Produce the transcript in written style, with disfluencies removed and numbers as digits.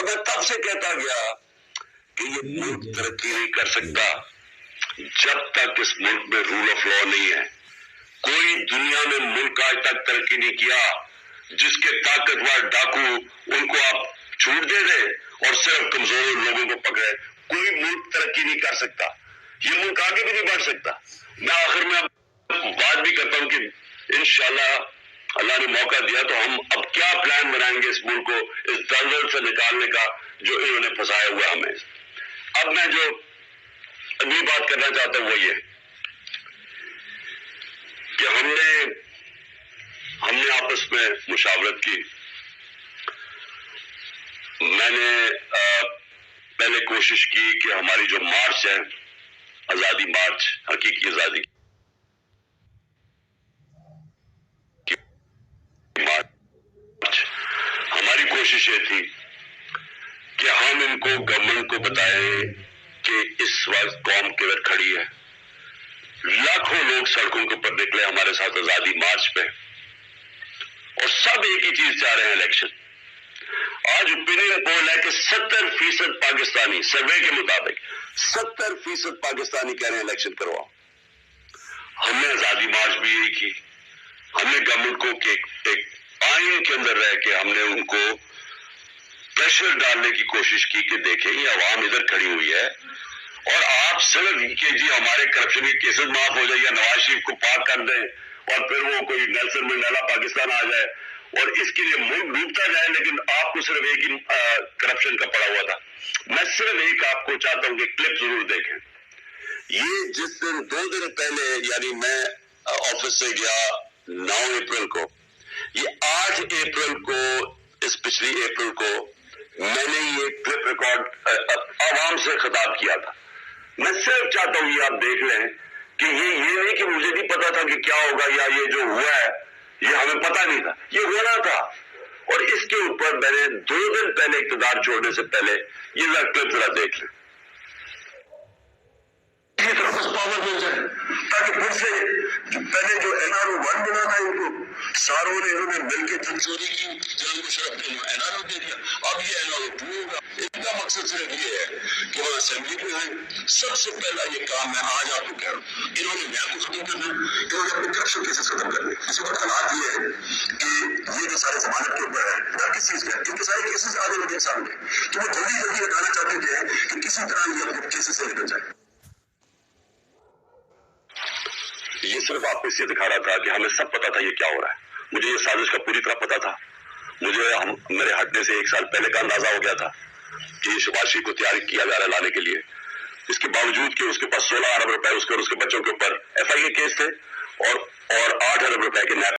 اور میں تب سے کہتا گیا کہ یہ ملک ترقی نہیں کر سکتا جب تک اس ملک میں رول آف لا نہیں ہے. کوئی دنیا میں ملک آج تک ترقی نہیں کیا جس کے طاقتور ڈاکو ان کو آپ چھوٹ دے دیں اور صرف کمزور لوگوں کو پکڑے. کوئی ملک ترقی نہیں کر سکتا. یہ ملک آگے بھی نہیں بڑھ سکتا. میں آخر میں بات بھی کرتا ہوں کہ انشاءاللہ اللہ نے موقع دیا تو ہم اب کیا پلان بنائیں گے اس ملک کو اس دلدل سے نکالنے کا جو انہوں نے پھنسایا ہوا ہمیں. اب میں جو اگلی بات کرنا چاہتا ہوں وہ یہ کہ ہم نے آپس میں مشاورت کی. میں نے پہلے کوشش کی کہ ہماری جو مارچ ہے آزادی مارچ حقیقی آزادی کی مارچ ہماری کوشش یہ تھی کہ ہم ان کو گورنمنٹ کو بتائیں کہ اس وقت قوم کدھر کھڑی ہے. لاکھوں لوگ سڑکوں کے اوپر نکلے ہمارے ساتھ آزادی مارچ پہ اور سب ایک ہی چیز چاہ رہے ہیں الیکشن. آج اوپینین پول ہے کہ 70% پاکستانی سروے کے مطابق 70% پاکستانی کہہ رہے ہیں الیکشن کرواؤ. ہم نے آزادی مارچ بھی یہی کی. ہم نے گورنمنٹ کو ایک آئین کے اندر رہ کے ہم نے ان کو پریشر ڈالنے کی کوشش کی کہ دیکھیں یہ عوام ادھر کھڑی ہوئی ہے اور آپ صرف کہ جی ہمارے کرپشن کے کیسز معاف ہو جائے یا نواز شریف کو پاک کر دیں اور پھر وہ کوئی نیلسن منڈیلا پاکستان آ جائے اور اس کے لیے ملک ڈوبتا جائے لیکن آپ کو صرف ایک ہی کرپشن کا پڑا ہوا تھا. میں صرف ایک آپ کو چاہتا ہوں کہ کلپ ضرور دیکھیں. یہ جس دن 2 دن پہلے یعنی میں آفس سے گیا 9 اپریل کو, یہ 8 اپریل کو اس پچھلی اپریل کو میں نے یہ کلپ ریکارڈ عوام سے خطاب کیا تھا. میں صرف چاہتا ہوں یہ آپ دیکھ لیں کہ یہ نہیں کہ مجھے نہیں پتا تھا کہ کیا ہوگا یا یہ جو ہوا ہے یہ ہمیں پتا نہیں تھا, یہ ہونا تھا. اور اس کے اوپر میں نے 2 دن پہلے اقتدار چھوڑنے سے پہلے یہ کلپ ذرا دیکھ لیں. اسی طرح بس پاور مل جائے تاکہ پھر سے جو پہلے جو NRO 1 بنا تھا ان کو ساروں نے انہوں نے مل کے جو چوری کی جان کو شرف نے NRO دے دیا. اب یہ NRO 2 ہوگا. ان کا مقصد صرف یہ ہے کہ وہ اسمبلی پہ آئیں. سب سے پہلا یہ کام میں آج آپ کو کہہ رہا ہوں انہوں نے نیب کو ختم کرنا, انہوں نے اپنے کرپشن کیسز ختم کرنے. اس وقت حالات یہ ہے کہ یہ جو سارے ضمانت کے اوپر ہے ڈر کس چیز کا ہے کیونکہ سارے کیسز آنے لگے سامنے تو وہ جلدی ہٹانا چاہتے تھے کہ کسی طرح یہ اپنے کیسز سے نکل جائے. یہ صرف آپ کو اس سے دکھا رہا تھا کہ ہمیں سب پتا تھا یہ کیا ہو رہا ہے. مجھے یہ سازش کا پوری طرح پتا تھا. مجھے میرے ہٹنے سے 1 سال پہلے کا اندازہ ہو گیا تھا کہ یہ شہباز شریف کو تیاری کیا جا رہا ہے لانے کے لیے. اس کے باوجود کہ اس کے پاس 16 ارب روپے اس کے اور اس کے بچوں کے اوپر FIA کیس تھے اور 8 ارب روپے کے نیب